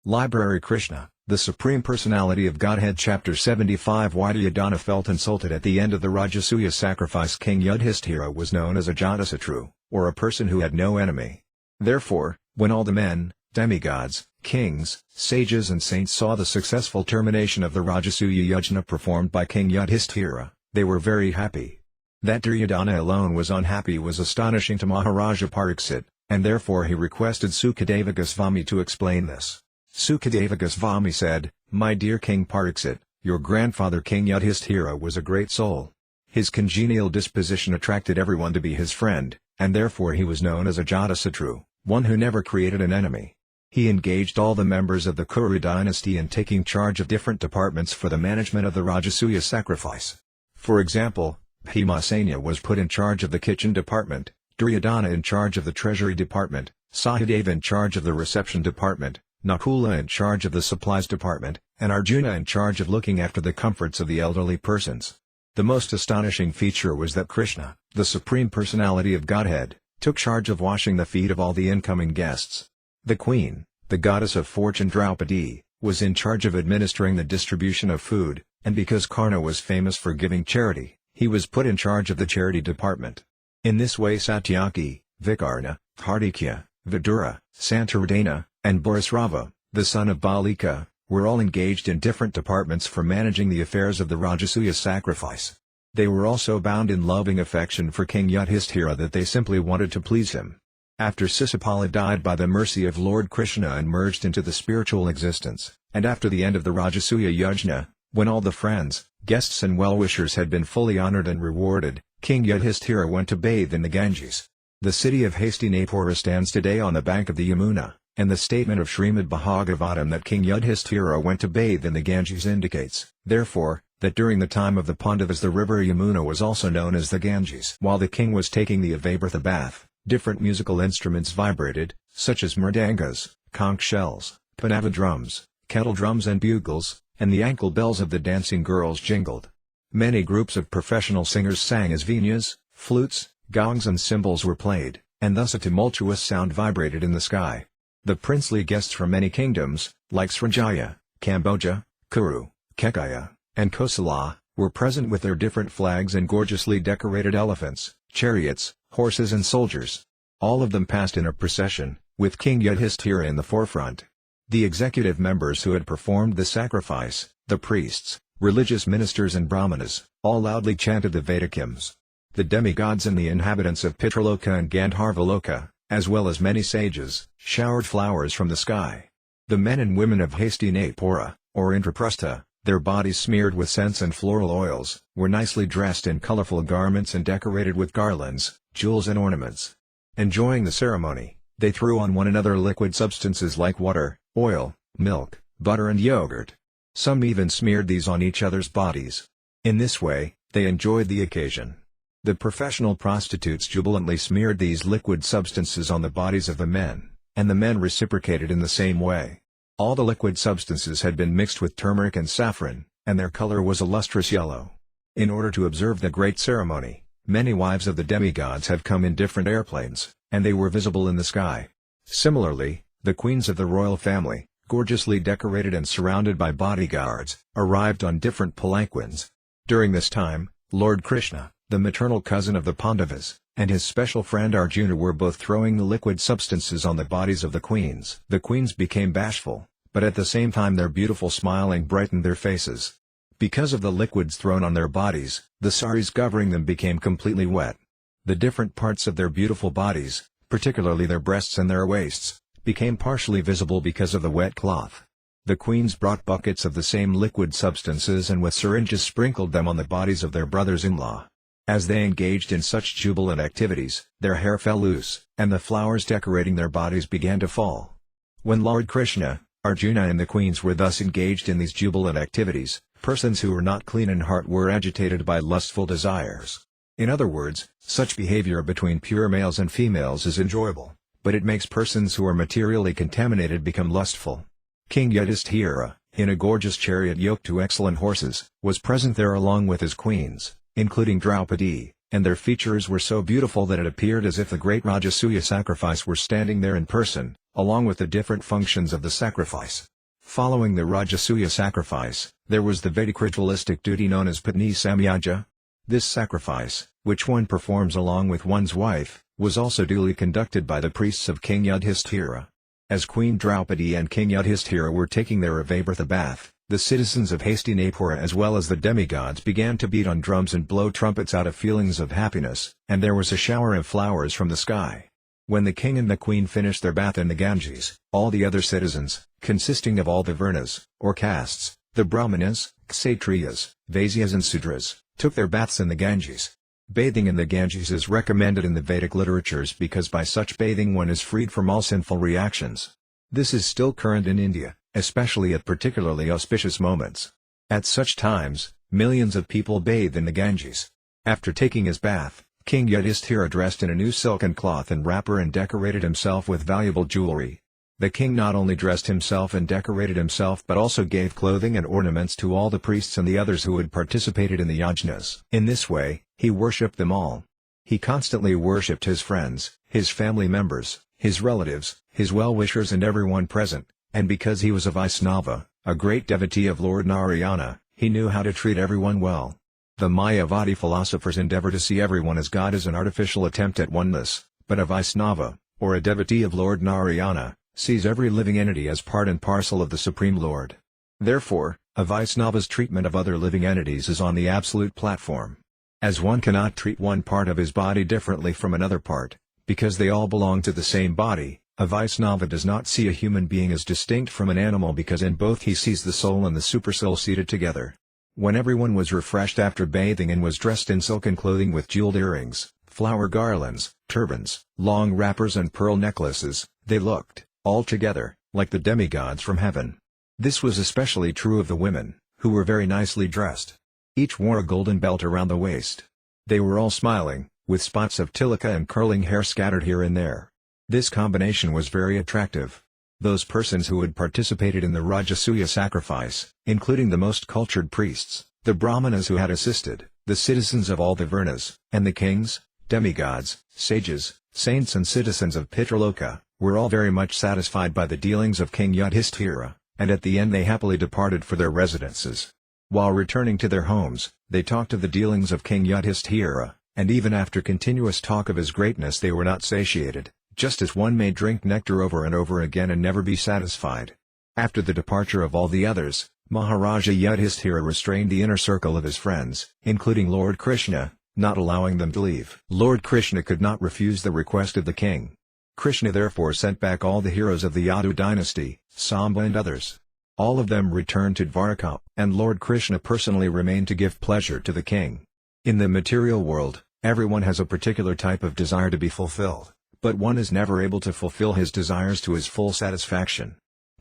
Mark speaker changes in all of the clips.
Speaker 1: Library Krishna, the Supreme Personality of Godhead Chapter 75. Why Duryodhana felt insulted at the end of the Rājasūya sacrifice. King Yudhishthira was known as Ajatasatru, or a person who had no enemy. Therefore, when all the men, demigods, kings, sages and saints saw the successful termination of the Rājasūya yajna performed by King Yudhishthira, they were very happy. That Duryodhana alone was unhappy was astonishing to Maharaja Pariksit, and therefore he requested Sukadeva Goswami to explain this. Sukadeva Goswami said, "My dear King Pariksit, your grandfather King Yudhishthira was a great soul. His congenial disposition attracted everyone to be his friend, and therefore he was known as Ajatasatru, one who never created an enemy. He engaged all the members of the Kuru dynasty in taking charge of different departments for the management of the Rājasūya sacrifice. For example, Bhimasena was put in charge of the kitchen department, Duryodhana in charge of the treasury department, Sahadeva in charge of the reception department, Nakula in charge of the supplies department, and Arjuna in charge of looking after the comforts of the elderly persons. The most astonishing feature was that Krishna, the Supreme Personality of Godhead, took charge of washing the feet of all the incoming guests. The queen, the goddess of fortune Draupadi, was in charge of administering the distribution of food, and because Kṛṣṇa was famous for giving charity, he was put in charge of the charity department. In this way Satyaki, Vikarna, Hardikya, Vidura, Santaradana, and Bharisrava, the son of Balika, were all engaged in different departments for managing the affairs of the Rājasūya sacrifice. They were also bound in loving affection for King Yudhishthira that they simply wanted to please him. After Sisupala died by the mercy of Lord Krishna and merged into the spiritual existence, and after the end of the Rājasūya yajna, when all the friends, guests and well-wishers had been fully honored and rewarded, King Yudhishthira went to bathe in the Ganges. The city of Hastinapura stands today on the bank of the Yamuna, and the statement of Śrīmad-Bhāgavatam that King Yudhishthira went to bathe in the Ganges indicates, therefore, that during the time of the Pandavas the river Yamuna was also known as the Ganges. While the king was taking the Avabrtha bath, different musical instruments vibrated, such as mridangas, conch shells, panava drums, kettle drums and bugles, and the ankle bells of the dancing girls jingled. Many groups of professional singers sang as veenas, flutes, gongs and cymbals were played, and thus a tumultuous sound vibrated in the sky. The princely guests from many kingdoms, like Srajaya, Cambodia, Kuru, Kekaya, and Kosala, were present with their different flags and gorgeously decorated elephants, chariots, horses and soldiers. All of them passed in a procession, with King Yudhishthira in the forefront. The executive members who had performed the sacrifice, the priests, religious ministers and brahmanas, all loudly chanted the Vedic hymns. The demigods and the inhabitants of Pitraloka and Gandharvaloka, as well as many sages, showered flowers from the sky. The men and women of Hastinapura, or Indraprastha, their bodies smeared with scents and floral oils, were nicely dressed in colorful garments and decorated with garlands, jewels and ornaments. Enjoying the ceremony, they threw on one another liquid substances like water, oil, milk, butter and yogurt. Some even smeared these on each other's bodies. In this way, they enjoyed the occasion. The professional prostitutes jubilantly smeared these liquid substances on the bodies of the men, and the men reciprocated in the same way. All the liquid substances had been mixed with turmeric and saffron, and their color was a lustrous yellow. In order to observe the great ceremony, many wives of the demigods have come in different airplanes, and they were visible in the sky. Similarly, the queens of the royal family, gorgeously decorated and surrounded by bodyguards, arrived on different palanquins. During this time, Lord Krishna, the maternal cousin of the Pandavas, and his special friend Arjuna were both throwing the liquid substances on the bodies of the queens. The queens became bashful, but at the same time their beautiful smiling brightened their faces. Because of the liquids thrown on their bodies, the saris covering them became completely wet. The different parts of their beautiful bodies, particularly their breasts and their waists, became partially visible because of the wet cloth. The queens brought buckets of the same liquid substances and with syringes sprinkled them on the bodies of their brothers-in-law. As they engaged in such jubilant activities, their hair fell loose, and the flowers decorating their bodies began to fall. When Lord Krishna, Arjuna and the queens were thus engaged in these jubilant activities, persons who were not clean in heart were agitated by lustful desires. In other words, such behavior between pure males and females is enjoyable, but it makes persons who are materially contaminated become lustful. King Yudhishthira, in a gorgeous chariot yoked to excellent horses, was present there along with his queens, including Draupadi, and their features were so beautiful that it appeared as if the great Rājasūya sacrifice were standing there in person, along with the different functions of the sacrifice. Following the Rājasūya sacrifice, there was the Vedic ritualistic duty known as Patni Samyaja. This sacrifice, which one performs along with one's wife, was also duly conducted by the priests of King Yudhisthira. As Queen Draupadi and King Yudhisthira were taking their Avabrata bath, the citizens of Hastinapura as well as the demigods began to beat on drums and blow trumpets out of feelings of happiness, and there was a shower of flowers from the sky. When the king and the queen finished their bath in the Ganges, all the other citizens, consisting of all the Varnas, or castes, the Brahmanas, Kshatriyas, Vaisyas and Sudras, took their baths in the Ganges. Bathing in the Ganges is recommended in the Vedic literatures because by such bathing one is freed from all sinful reactions. This is still current in India, especially at particularly auspicious moments. At such times, millions of people bathe in the Ganges. After taking his bath, King Yudhisthira dressed in a new silken cloth and wrapper and decorated himself with valuable jewelry. The king not only dressed himself and decorated himself but also gave clothing and ornaments to all the priests and the others who had participated in the yajnas. In this way, he worshipped them all. He constantly worshipped his friends, his family members, his relatives, his well-wishers and everyone present, and because he was a Vaisnava, a great devotee of Lord Narayana, he knew how to treat everyone well. The Mayavadi philosophers endeavor to see everyone as God as an artificial attempt at oneness, but a Vaisnava, or a devotee of Lord Narayana, sees every living entity as part and parcel of the Supreme Lord. Therefore, a Vaisnava's treatment of other living entities is on the absolute platform. As one cannot treat one part of his body differently from another part, because they all belong to the same body, a Vaisnava does not see a human being as distinct from an animal because in both he sees the soul and the supersoul seated together. When everyone was refreshed after bathing and was dressed in silken clothing with jeweled earrings, flower garlands, turbans, long wrappers and pearl necklaces, they looked, all together, like the demigods from heaven. This was especially true of the women, who were very nicely dressed. Each wore a golden belt around the waist. They were all smiling, with spots of tilaka and curling hair scattered here and there. This combination was very attractive. Those persons who had participated in the Rājasūya sacrifice, including the most cultured priests, the Brahmanas who had assisted, the citizens of all the Varnas, and the kings, demigods, sages, saints and citizens of Pitraloka, were all very much satisfied by the dealings of King Yudhisthira, and at the end they happily departed for their residences. While returning to their homes, they talked of the dealings of King Yudhisthira, and even after continuous talk of his greatness they were not satiated, just as one may drink nectar over and over again and never be satisfied. After the departure of all the others, Maharaja Yudhisthira restrained the inner circle of his friends, including Lord Krishna, not allowing them to leave. Lord Krishna could not refuse the request of the king. Krishna therefore sent back all the heroes of the Yadu dynasty, Samba and others. All of them returned to Dwarka, and Lord Krishna personally remained to give pleasure to the king. In the material world, everyone has a particular type of desire to be fulfilled, but one is never able to fulfill his desires to his full satisfaction.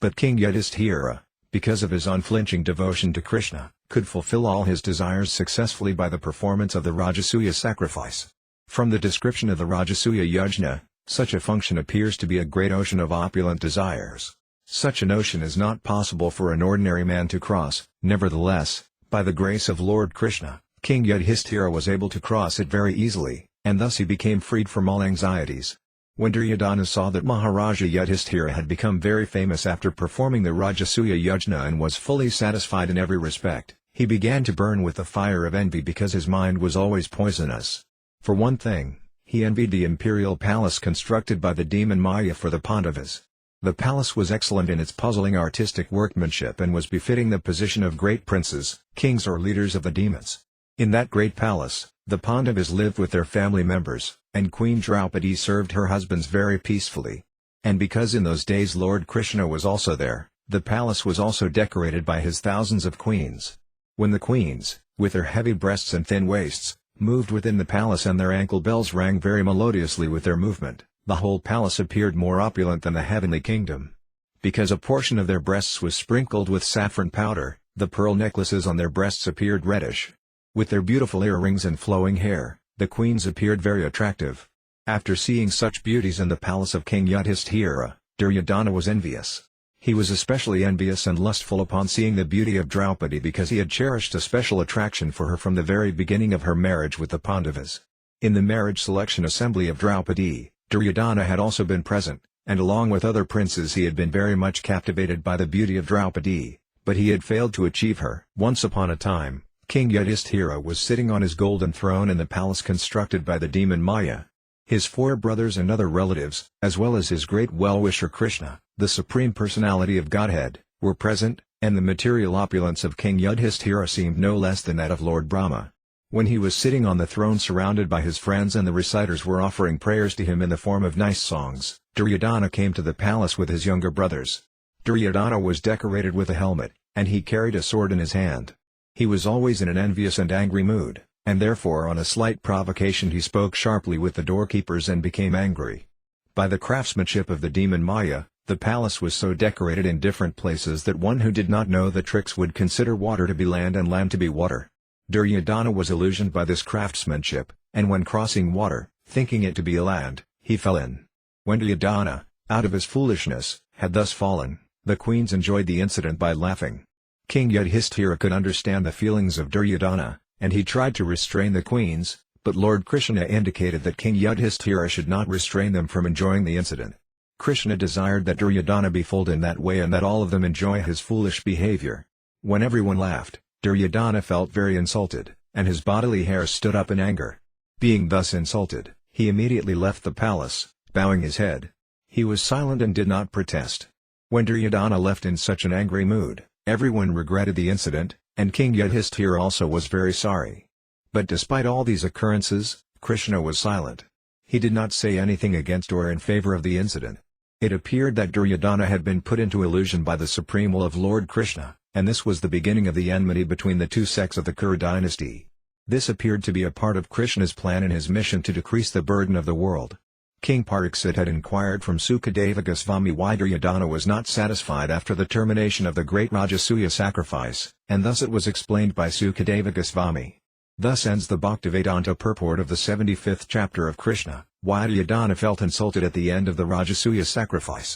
Speaker 1: But King Yudhisthira, because of his unflinching devotion to Krishna, could fulfill all his desires successfully by the performance of the Rājasūya sacrifice. From the description of the Rājasūya yajna, such a function appears to be a great ocean of opulent desires. Such an ocean is not possible for an ordinary man to cross, nevertheless, by the grace of Lord Krishna, King Yudhisthira was able to cross it very easily, and thus he became freed from all anxieties. When Duryodhana saw that Maharaja Yudhisthira had become very famous after performing the Rājasūya yajna and was fully satisfied in every respect, he began to burn with the fire of envy because his mind was always poisonous. For one thing, he envied the imperial palace constructed by the demon Maya for the Pandavas. The palace was excellent in its puzzling artistic workmanship and was befitting the position of great princes, kings or leaders of the demons. In that great palace, the Pandavas lived with their family members, and Queen Draupadi served her husbands very peacefully. And because in those days Lord Krishna was also there, the palace was also decorated by his thousands of queens. When the queens, with their heavy breasts and thin waists, moved within the palace and their ankle bells rang very melodiously with their movement, the whole palace appeared more opulent than the heavenly kingdom. Because a portion of their breasts was sprinkled with saffron powder, the pearl necklaces on their breasts appeared reddish. With their beautiful earrings and flowing hair, the queens appeared very attractive. After seeing such beauties in the palace of King Yudhisthira, Duryodhana was envious. He was especially envious and lustful upon seeing the beauty of Draupadi because he had cherished a special attraction for her from the very beginning of her marriage with the Pandavas. In the marriage selection assembly of Draupadi, Duryodhana had also been present, and along with other princes he had been very much captivated by the beauty of Draupadi, but he had failed to achieve her. Once upon a time, King Yudhishthira was sitting on his golden throne in the palace constructed by the demon Maya. His 4 brothers and other relatives, as well as his great well-wisher Krishna, the Supreme Personality of Godhead, were present, and the material opulence of King Yudhishthira seemed no less than that of Lord Brahma. When he was sitting on the throne surrounded by his friends and the reciters were offering prayers to him in the form of nice songs, Duryodhana came to the palace with his younger brothers. Duryodhana was decorated with a helmet, and he carried a sword in his hand. He was always in an envious and angry mood, and therefore on a slight provocation he spoke sharply with the doorkeepers and became angry. By the craftsmanship of the demon Maya, the palace was so decorated in different places that one who did not know the tricks would consider water to be land and land to be water. Duryodhana was illusioned by this craftsmanship, and when crossing water, thinking it to be a land, he fell in. When Duryodhana, out of his foolishness, had thus fallen, the queens enjoyed the incident by laughing. King Yudhishthira could understand the feelings of Duryodhana, and he tried to restrain the queens, but Lord Krishna indicated that King Yudhishthira should not restrain them from enjoying the incident. Krishna desired that Duryodhana be fooled in that way and that all of them enjoy his foolish behavior. When everyone laughed, Duryodhana felt very insulted, and his bodily hair stood up in anger. Being thus insulted, he immediately left the palace, bowing his head. He was silent and did not protest. When Duryodhana left in such an angry mood, everyone regretted the incident, and King Yudhishthira also was very sorry. But despite all these occurrences, Krishna was silent. He did not say anything against or in favor of the incident. It appeared that Duryodhana had been put into illusion by the supreme will of Lord Krishna, and this was the beginning of the enmity between the 2 sects of the Kuru dynasty. This appeared to be a part of Krishna's plan in his mission to decrease the burden of the world. King Pariksit had inquired from Sukadeva Goswami why Duryodhana was not satisfied after the termination of the great Rājasūya sacrifice, and thus it was explained by Sukadeva Goswami. Thus ends the Bhaktivedanta purport of the 75th chapter of Krishna, why Duryodhana felt insulted at the end of the Rājasūya sacrifice.